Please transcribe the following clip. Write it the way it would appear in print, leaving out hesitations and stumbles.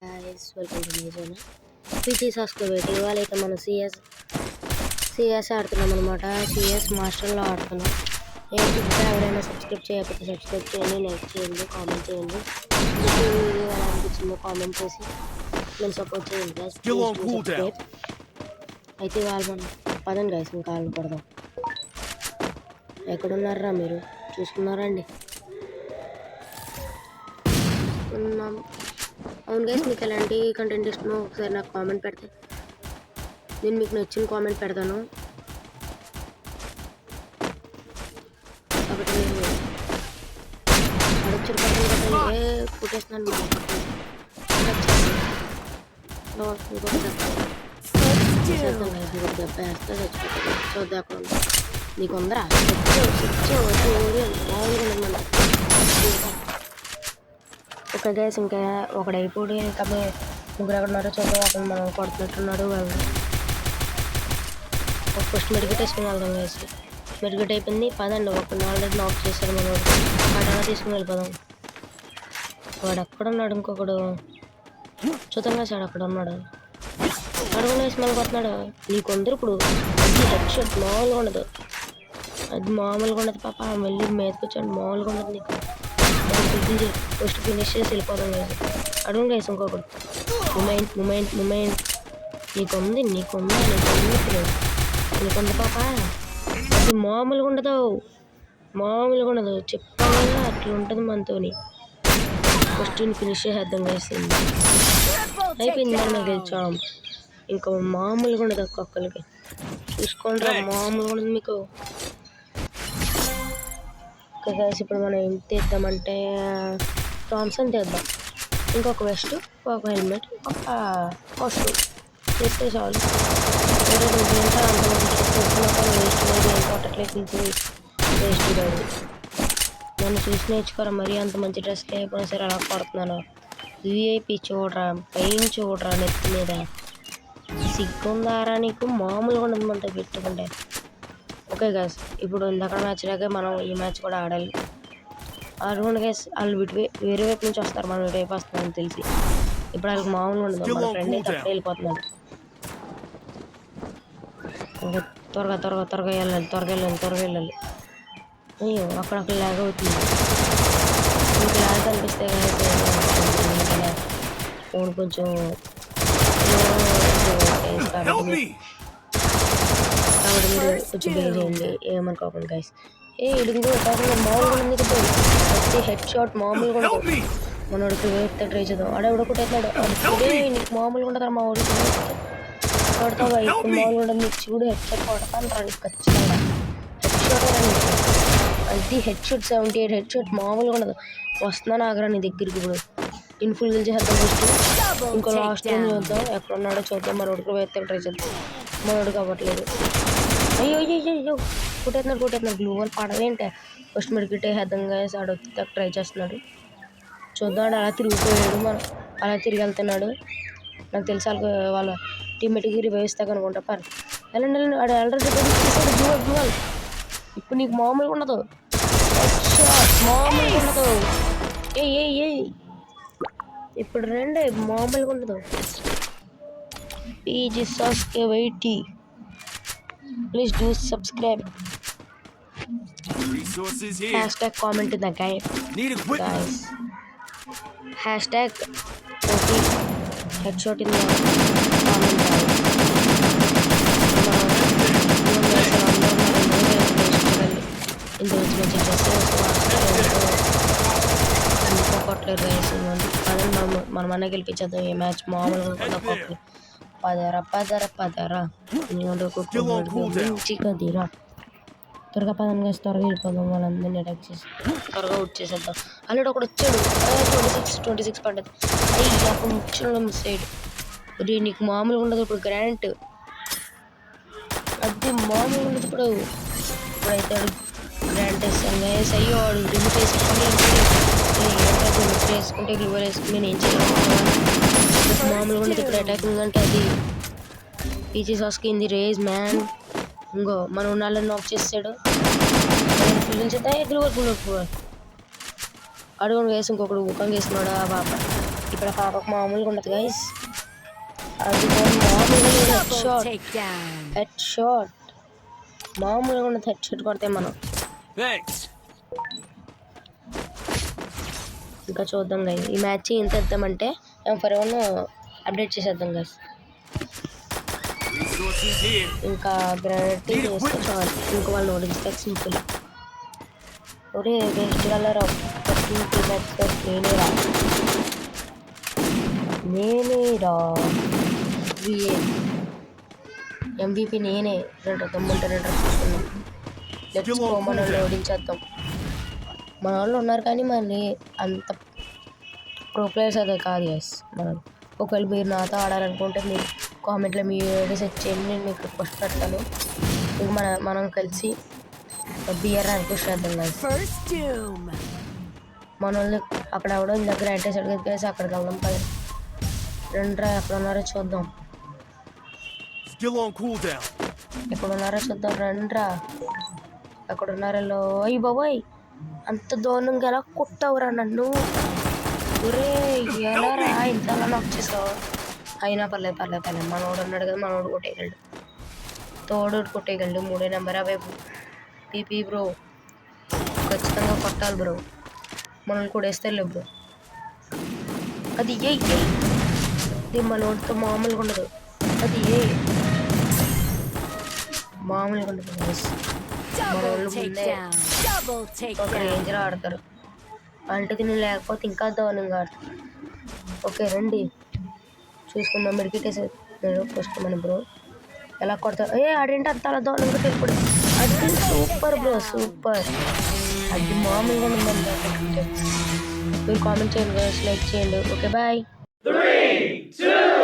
Guys welcome to my channel PT subscribe ఇవాళ అయితే మనం సిఎస్ ఆడుతున్నాం అనమాట. సిఎస్ మాస్టర్లో ఆడుతున్నాం. ఇంకా ఎవరైనా సబ్స్క్రైబ్ చేయకపోతే సబ్స్క్రైబ్ చేయండి, లైక్ చేయండి, కామెంట్ చేయండి. వీడియో ఎలా అనిపించిందో కామెంట్ చేసి నేను సపోర్ట్ చేయండి గైస్. సబ్స్క్రైబ్ అయితే ఇవాళ మనం పదండి గైస్, ఇంకా కాళ్ళు పడదాం. ఎక్కడున్నారా మీరు? చూసుకున్నారండి? అవును గైస్, మీకు ఎలాంటి కంటెంట్ ఇష్టమో ఒకసారి నాకు కామెంట్ పెడితే నేను మీకు నచ్చిన కామెంట్ పెడతాను. కాబట్టి నేను అడొచ్చిన పుట్టేస్తున్నాను. ఇంకొక దెబ్బ వేస్తే చచ్చిపోతుంది. చూద్దాం అక్కడ నీకు ఉందరా ఓకే గైస్, ఇంకా ఒకడైపోయి ఇంకా ముగ్గురు ఎక్కడ ఉన్నారో చూద్దాం. అక్కడ మనం కొడుతున్నట్టున్నాడు. ఒక ఫస్ట్ మెడికెట్ వేసుకుని వెళ్దాం గైస్. మెడికెట్ అయిపోయింది, పదండి. ఒకరిని ఆల్రెడీ నాక్ చేశాడు మనోడు. వాడలా తీసుకుని వెళ్ళిపోదాం. వాడు ఎక్కడున్నాడు? ఇంకొకడు చూద్దాం గైస్. వాడు అక్కడ ఉన్నాడు. అడుగున వేసి మళ్ళీ కొడుతున్నాడు. నీకు అందరు ఇప్పుడు అది హెడ్ షాట్ మామూలుగా ఉండదు. అది మామూలుగా ఉండదు పాప. మళ్ళీ మీదకి వచ్చాడు. మామూలుగా ఉండదు నీకు. ఫస్ట్ ఫినిష్ చేసి వెళ్ళిపోదాం గైస్. అడుగు గైస్. ఇంకొకడు మూమెంట్ నీకుంది పాప. అది మామూలుగా ఉండదు చెప్పాను కదా, అట్లా ఉంటుంది మనతోని. ఫస్ట్ ఫినిష్ చేసేద్దాం గైస్. అయిపోయింది, మనం గెలిచాం. ఇంకా మామూలుగా ఉండదు ఒక్కొక్కరికి. చూసుకోండి, మామూలుగా ఉండదు మీకు. ఓకే గైస్, ఇప్పుడు మనం ఏం తీద్దామంటే థామ్సన్ తీద్దాం. ఇంకొక వెస్ట్, ఒక హెల్మెట్, ఒక కాస్ట్యూమ్ తీస్తే చాలు. వేస్ట్ కాదు. నన్ను చూసి నేర్చుకోరా. మరీ అంత మంచి డ్రెస్ లేకపోయినా సరే అలా కొడుతున్నాను. విఐపి చూడరా, పైన చూడరా, నెత్తి మీద సిగ్గుందారా నీకు? మామూలుగా ఉండదు మనతో పెట్టుకుంటే. ఓకే గైస్, ఇప్పుడు ఇందాక మ్యాచ్ లాగే మనం ఈ మ్యాచ్ కూడా ఆడాలి. ఆడుకోండి గైస్. వాళ్ళు వేరే వైపు నుంచి వస్తారు, మనం ఇటువైపు వస్తామని తెలిసి. ఇప్పుడు వాళ్ళకి మామూలుగా ఉండదు. మన ఫ్రెండ్ అయితే అప్పుడే వెళ్ళిపోతున్నాడు. ఇంకా త్వరగా వెళ్ళాలి. అయ్యో, అక్కడ లాగ్ అవుతుంది. మీకు లాగ్ కనిపిస్తే ఫోన్ కొంచెం కాబట్టి మీరు కొంచెం బే చేయండి, ఏమనుకోకండి గైస్. ఇడుగు మామూలుగా ఉంది కదా, ప్రతి హెడ్ షాట్ మామూలుగా ఉండదు. మనోడికి వేస్తే ట్రై చేద్దాం. ఆడెవడో కొట్టేస్తున్నాడు. నీకు మామూలుగా ఉండదు మా వాడికి కొడతావా? ఇప్పుడు మామూలుగా ఉండదు నీకు. చూడు హెడ్ షాట్ కొడతాను రా నీకు ఖచ్చితంగా. హెడ్ షాట్ అది హెడ్ షాట్ 78 హెడ్ షాట్ మామూలుగా ఉండదు. వస్తున్నాను ఆగ్రా నీ దగ్గరికి. ఇప్పుడు ఇన్ఫుల్ చేద్దాం. ఫస్ట్ ఇంకో లాస్ట్ టైం చూద్దాం, ఎక్కడ ఉన్నాడో చూద్దాం. మనోడికి వేస్తే ట్రై చేద్దాం. మనోడికి అవ్వట్లేదు. అయ్యో కొట్టేస్తున్నాడు. గ్లూ వాల్ పడవేంటే. ఫస్ట్ మెడికెట్ వేద్దాం గైస్. ఆడ ట్రై చేస్తున్నాడు. చూద్దాం. అలా తిరిగిపోయాడు. అలా తిరిగి వెళ్తున్నాడు. నాకు తెలిసి వాళ్ళ టీమ్మేట్కి రివైవ్ ఇస్తాక అనుకుంటా. వెళ్ళండి. ఆడు ఆల్రెడీ గ్లూ వాల్. ఇప్పుడు నీకు మామూలుగా ఉండదు. ఇప్పుడు రండి, మామూలుగా ఉండదు. పీజీ సాస్కే వైటీ, please do subscribe. Hashtag comment the guys. Hashtag okay head shot in comment. ఇంత మంచి డ్రెస్ ఇంకొకట్లేదు గైస్. మనం అన్న గెలిపించేద్దాం ఈ మ్యాచ్. మామూలుగా పదరా మంచిగా త్వరగా పదంగా గైస్. త్వరగా వెళ్ళిపోదాం. వాళ్ళందరినీ అటాక్ చేసి త్వరగా అవుట్ చేసేద్దాం. ఆల్రెడీ ఒకడు వచ్చాడు. 26 పడ్డది. అప్పుడు ముచ్చిన మిస్ అయ్యాడు. నీకు మామూలుగా ఉండదు ఇప్పుడు. గ్రాంట్ అది మామూలుగా ఉండదు ఇప్పుడు. ఇప్పుడైతే గ్రాంట్ వేస్తాను గైస్. అయ్యో వాడు రిమోట్ వేసుకుంటే గ్లూ వేసుకుని నేను ఏం చేయాలి? మామూలుగా ఉండదు ఇప్పుడు. అటాకింగ్ అంటే అది పీజీ సాస్కి ఇన్ ది రేజ్ మ్యాన్. ఇంకో మనం ఉన్నాళ్ళని నాక్ చేసాడు. గ్లూ అడుగుని వేసి ఇంకొకడు ముఖం వేసుకున్నాడు ఆ పాప. ఇక్కడ పాపకు మామూలుగా ఉండదు గైస్. అది మామూలుగా హెడ్ షాట్ మామూలుగా ఉండదు. హెడ్ షాట్ కొడితే మనం ఇంకా చూద్దాం గైస్. ఈ మ్యాచ్ ఏం చేద్దామంటే M41 అప్డేట్ చేసేద్దాం గైస్. ఇంకా గ్రానైట్ చేస్తే చాలు. ఇంకా వాళ్ళు ఓడిస్తే సింపుల్. ఒరే బెస్ట్ కలర్ నేనేరా MVP నేనే. రెండు దమ్ముంటే రెండు చూసుకున్నాం. లెట్స్ గో, మనల్ని ఓడించేద్దాం. మన వాళ్ళు ఉన్నారు కానీ మళ్ళీ అంత ప్రో ప్లేయర్స్ అదే కాదు గైస్. మనం ఒకవేళ మీరు నాతో ఆడాలనుకుంటే మీరు కామెంట్లో మీ ఏదో సెట్ చేయండి, నేను మీకు రిక్వెస్ట్ పెడతాను. ఇంక మనం కలిసి బియర్ రిక్వెస్ట్ చేద్దాం గైస్. మన వాళ్ళు అక్కడ ఎవడో ఇంత గ్రాంట్ వేసాడు కదా గైస్, అక్కడికి వెళ్దాం పది. రండిరా, ఎక్కడ ఉన్నారో చూద్దాం. ఎక్కడ ఉన్నారో చూద్దాం, రండిరా. ఎక్కడ ఉన్నారో. అయ్యి బాబోయ్, అంత దారుణంగా ఎలా కొట్టావురా నన్ను. ఒరే ఎలా రా ఇంతలా నాకు చేసావు. అయినా పర్లేదు మనోడు ఉన్నాడు కదా, మనోడు కొట్టేయగలడు. తోడు కొట్టేయగలడు. 3 నెంబర్ వైపు పీపీ బ్రో ఖచ్చితంగా కొట్టాలి బ్రో. మనల్ని కూడా వేస్తేలే బ్రో. అది ఇది మనోడితో మామూలుగా ఉండదు. అది మామూలుగా ఉండదు గైస్. మన వాళ్ళు ముందే ఒక రేంజ్లో ఆడతారు. అంటే నేను లేకపోతే ఇంకా దారుణంగా ఆడతారు. ఓకే రండి చూసుకుందాం. మెడికేటేసి ఫస్ట్ మన బ్రో ఎలా కొడతారు. ఆడేంటి అంత అలా దారుణంగా తెలిపడు. అది సూపర్ బ్రో, సూపర్. అది మామూలుగా ఉందండి. మీరు కామెంట్ చేయండి, లైక్ చేయండి. Okay bye. 3, 2